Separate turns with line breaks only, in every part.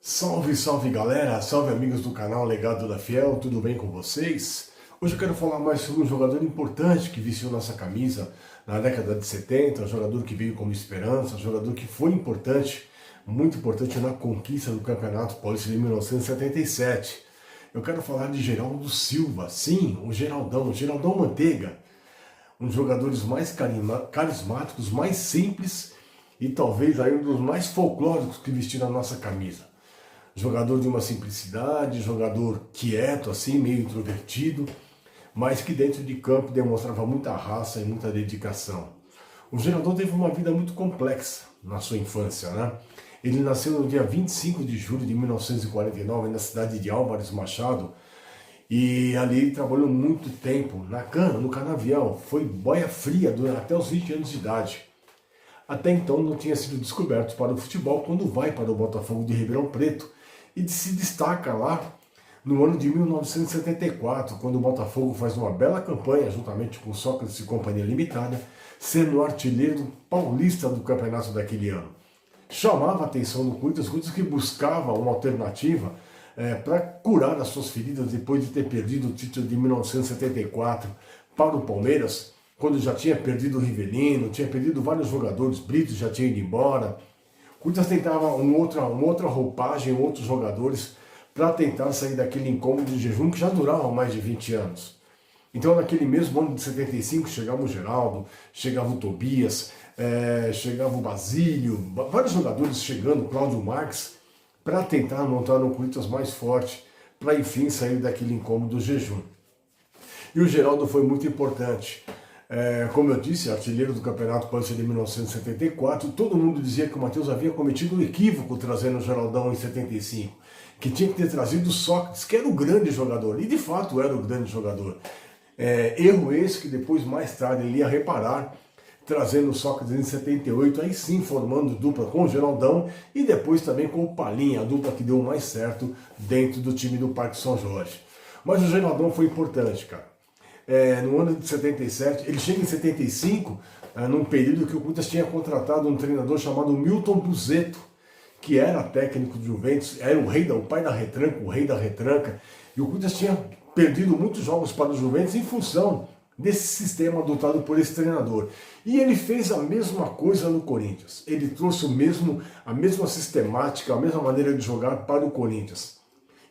Salve, salve galera, salve amigos do canal Legado da Fiel, tudo bem com vocês? Hoje eu quero falar mais sobre um jogador importante que vestiu nossa camisa na década de 70, um jogador que veio como esperança, um jogador que foi importante, muito importante na conquista do Campeonato Paulista de 1977. Eu quero falar de Geraldo Silva, sim, o Geraldão Manteiga, um dos jogadores mais carismáticos, mais simples e talvez aí um dos mais folclóricos que vestiram a nossa camisa. Jogador de uma simplicidade, jogador quieto, assim, meio introvertido, mas que dentro de campo demonstrava muita raça e muita dedicação. O Geraldão teve uma vida muito complexa na sua infância, né? Ele nasceu no dia 25 de julho de 1949 na cidade de Álvares Machado e ali ele trabalhou muito tempo na cana, no canavial, foi boia fria até os 20 anos de idade. Até então não tinha sido descoberto para o futebol quando vai para o Botafogo de Ribeirão Preto e se destaca lá no ano de 1974, quando o Botafogo faz uma bela campanha, juntamente com Sócrates e Companhia Limitada, sendo o artilheiro paulista do campeonato daquele ano. Chamava a atenção do Corinthians que buscava uma alternativa para curar as suas feridas depois de ter perdido o título de 1974 para o Palmeiras, quando já tinha perdido o Rivelino, tinha perdido vários jogadores, Brito já tinha ido embora. O Corinthians tentava uma outra roupagem, outros jogadores, para tentar sair daquele incômodo de jejum que já durava mais de 20 anos. Então, naquele mesmo ano de 75, chegava o Geraldo, chegava o Tobias, chegava o Basílio, vários jogadores chegando, Cláudio Marques, para tentar montar um Corinthians mais forte, para enfim sair daquele incômodo do jejum. E o Geraldo foi muito importante. Como eu disse, artilheiro do Campeonato Paulista de 1974, todo mundo dizia que o Matheus havia cometido um equívoco trazendo o Geraldão em 75, que tinha que ter trazido o Sócrates, que era o grande jogador, e de fato era o grande jogador. Erro esse que depois, mais tarde, ele ia reparar, trazendo o Sócrates em 78, aí sim formando dupla com o Geraldão e depois também com o Palinha, a dupla que deu mais certo dentro do time do Parque São Jorge. Mas o Geraldão foi importante, cara. No ano de 77, ele chega em 75, num período que o Corinthians tinha contratado um treinador chamado Milton Buzetto, que era técnico do Juventus, era o pai da retranca, o rei da retranca, e o Corinthians tinha perdido muitos jogos para o Juventus em função desse sistema adotado por esse treinador. E ele fez a mesma coisa no Corinthians, ele trouxe a mesma sistemática, a mesma maneira de jogar para o Corinthians.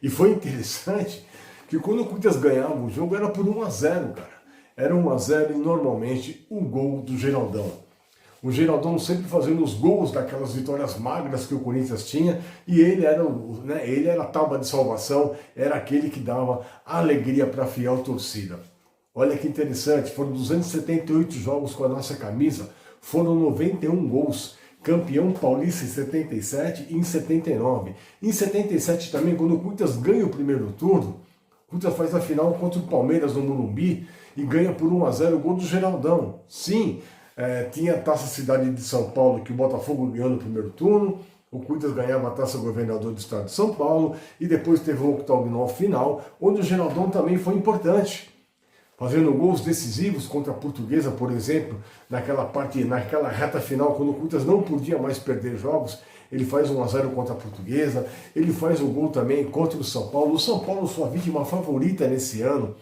E foi interessante que quando o Corinthians ganhava o jogo era por 1-0, cara. Era 1-0 e normalmente o gol do Geraldão. O Geraldão sempre fazendo os gols daquelas vitórias magras que o Corinthians tinha, e ele era a tábua de salvação, era aquele que dava alegria para a fiel torcida. Olha que interessante, foram 278 jogos com a nossa camisa, foram 91 gols. Campeão paulista em 77 e em 79. Em 77 também, quando o Corinthians ganha o primeiro turno, o Corinthians faz a final contra o Palmeiras no Morumbi e ganha por 1-0 o gol do Geraldão. Sim, tinha a Taça Cidade de São Paulo que o Botafogo ganhou no primeiro turno, o Corinthians ganhava a Taça Governador do Estado de São Paulo e depois teve o octogonal final, onde o Geraldão também foi importante, fazendo gols decisivos contra a Portuguesa, por exemplo, naquela reta final, quando o Corinthians não podia mais perder jogos. Ele faz 1-0 contra a Portuguesa, ele faz o gol também contra o São Paulo. O São Paulo, sua vítima favorita nesse ano.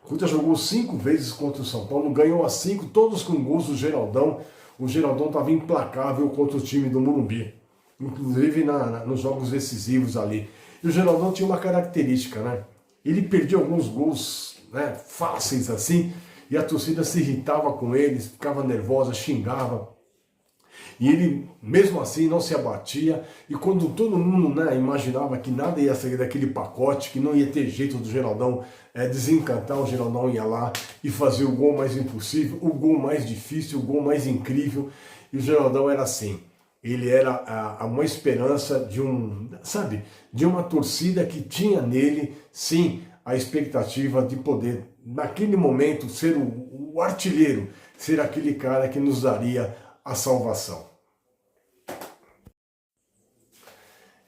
O Corinthians jogou 5 vezes contra o São Paulo, ganhou as 5, todos com gols do Geraldão. O Geraldão estava implacável contra o time do Morumbi, inclusive nos jogos decisivos ali. E o Geraldão tinha uma característica, né? Ele perdia alguns gols, né, fáceis assim, e a torcida se irritava com ele, ficava nervosa, xingava. E ele, mesmo assim, não se abatia, e quando todo mundo imaginava que nada ia sair daquele pacote, que não ia ter jeito do Geraldão desencantar, o Geraldão ia lá e fazer o gol mais impossível, o gol mais difícil, o gol mais incrível, e o Geraldão era assim. Ele era uma esperança de uma torcida que tinha nele, sim, a expectativa de poder, naquele momento, ser o artilheiro, ser aquele cara que nos daria a salvação.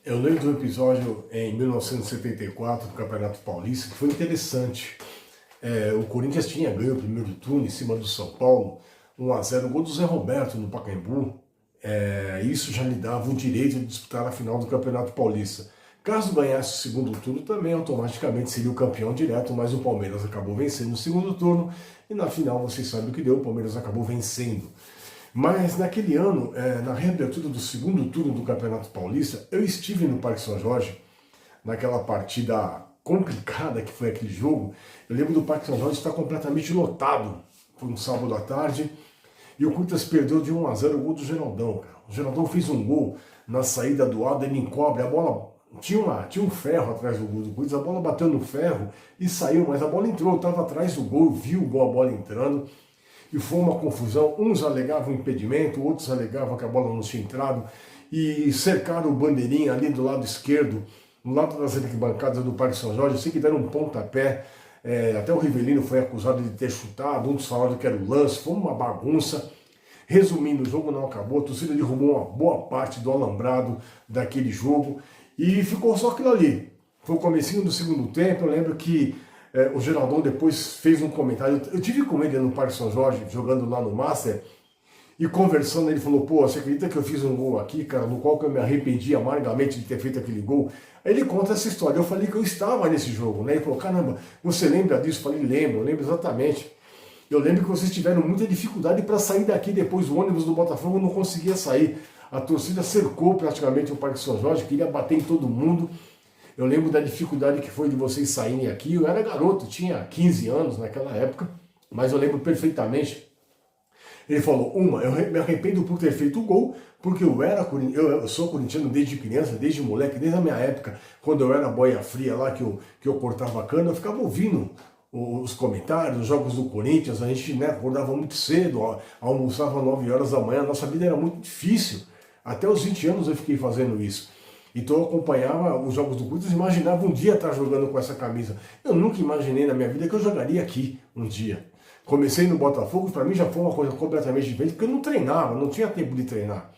Eu lembro do episódio em 1974 do Campeonato Paulista, que foi interessante. O Corinthians tinha ganho o primeiro turno em cima do São Paulo, 1-0, o gol do Zé Roberto no Pacaembu. Isso já lhe dava o direito de disputar a final do Campeonato Paulista. Caso ganhasse o segundo turno, também automaticamente seria o campeão direto, mas o Palmeiras acabou vencendo no segundo turno e na final vocês sabem o que deu, o Palmeiras acabou vencendo. Mas naquele ano, na reabertura do segundo turno do Campeonato Paulista, eu estive no Parque São Jorge, naquela partida complicada que foi aquele jogo. Eu lembro do Parque São Jorge estar completamente lotado, foi um sábado à tarde, e o Corinthians perdeu de 1-0 o gol do Geraldão, cara. O Geraldão fez um gol na saída do Aldo, ele encobre, a bola tinha um ferro atrás do gol do Corinthians, a bola bateu no ferro e saiu, mas a bola entrou, eu estava atrás do gol, viu o gol, a bola entrando, e foi uma confusão. Uns alegavam impedimento, outros alegavam que a bola não tinha entrado, e cercaram o bandeirinha ali do lado esquerdo, no lado das arquibancadas do Parque São Jorge. Eu sei que deram um pontapé, até o Rivelino foi acusado de ter chutado, uns falaram que era o lance, foi uma bagunça. Resumindo, o jogo não acabou, a torcida derrubou uma boa parte do alambrado daquele jogo, e ficou só aquilo ali. Foi o comecinho do segundo tempo. Eu lembro que o Geraldão depois fez um comentário. Eu tive com ele no Parque São Jorge, jogando lá no Master, e conversando, ele falou: pô, você acredita que eu fiz um gol aqui, cara, no qual que eu me arrependi amargamente de ter feito aquele gol? Aí ele conta essa história. Eu falei que eu estava nesse jogo, né? Ele falou: caramba, você lembra disso? Eu falei: lembro, eu lembro exatamente. Eu lembro que vocês tiveram muita dificuldade para sair daqui depois, o ônibus do Botafogo não conseguia sair. A torcida cercou praticamente o Parque São Jorge, queria bater em todo mundo. Eu lembro da dificuldade que foi de vocês saírem aqui. Eu era garoto, tinha 15 anos naquela época, mas eu lembro perfeitamente. Ele falou: eu me arrependo por ter feito o gol, porque eu sou corintiano desde criança, desde moleque, desde a minha época, quando eu era boia fria lá, que eu cortava a cana, eu ficava ouvindo os comentários, os jogos do Corinthians. A gente, né, acordava muito cedo, almoçava às 9 horas da manhã, nossa vida era muito difícil. Até os 20 anos eu fiquei fazendo isso. Então eu acompanhava os jogos do Corinthians, imaginava um dia estar jogando com essa camisa. Eu nunca imaginei na minha vida que eu jogaria aqui um dia. Comecei no Botafogo, para mim já foi uma coisa completamente diferente, porque eu não treinava, não tinha tempo de treinar.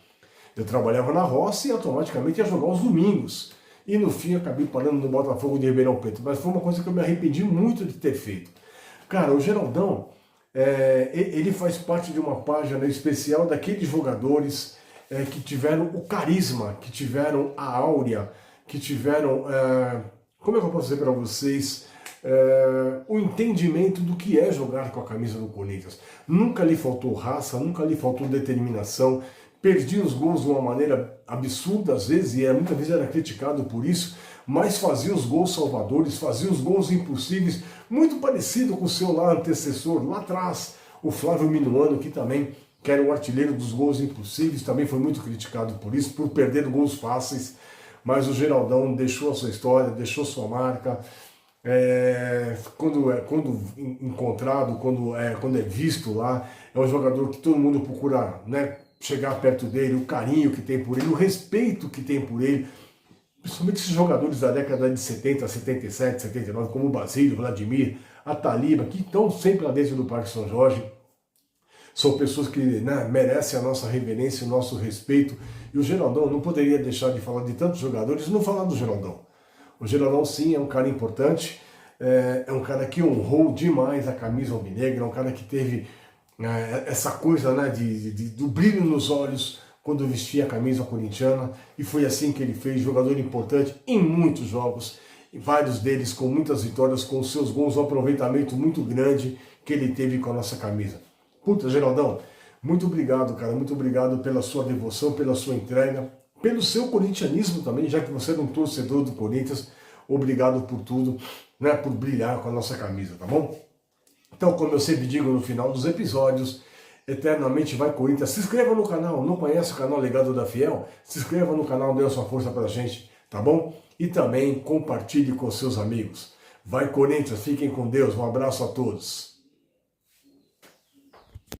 Eu trabalhava na roça e automaticamente ia jogar os domingos. E no fim eu acabei parando no Botafogo de Ribeirão Preto. Mas foi uma coisa que eu me arrependi muito de ter feito. Cara, o Geraldão, ele faz parte de uma página especial daqueles jogadores que tiveram o carisma, que tiveram a áurea, que tiveram, como é que eu posso dizer para vocês, o entendimento do que é jogar com a camisa do Corinthians. Nunca lhe faltou raça, nunca lhe faltou determinação. Perdia os gols de uma maneira absurda às vezes, e muitas vezes era criticado por isso, mas fazia os gols salvadores, fazia os gols impossíveis, muito parecido com o seu lá antecessor, lá atrás, o Flávio Minuano, que era o artilheiro dos gols impossíveis, também foi muito criticado por isso, por perder gols fáceis, mas o Geraldão deixou a sua história, deixou sua marca. Quando encontrado, quando é visto lá, é um jogador que todo mundo procura, né, chegar perto dele, o carinho que tem por ele, o respeito que tem por ele, principalmente esses jogadores da década de 70, 77, 79, como o Basílio, Vladimir, a Taliba, que estão sempre lá dentro do Parque São Jorge. São pessoas que, né, merecem a nossa reverência, o nosso respeito. E o Geraldão, não poderia deixar de falar de tantos jogadores e não falar do Geraldão. O Geraldão, sim, é um cara importante, é um cara que honrou demais a camisa alvinegra, é um cara que teve essa coisa, né, do brilho nos olhos quando vestia a camisa corintiana, e foi assim que ele fez, jogador importante em muitos jogos, vários deles com muitas vitórias, com seus gols, um aproveitamento muito grande que ele teve com a nossa camisa. Puta, Geraldão, muito obrigado, cara, muito obrigado pela sua devoção, pela sua entrega, pelo seu corintianismo também, já que você é um torcedor do Corinthians. Obrigado por tudo, né, por brilhar com a nossa camisa, tá bom? Então, como eu sempre digo no final dos episódios, eternamente vai Corinthians. Se inscreva no canal, não conhece o canal Legado da Fiel? Se inscreva no canal, dê a sua força pra gente, tá bom? E também compartilhe com seus amigos. Vai Corinthians, fiquem com Deus, um abraço a todos.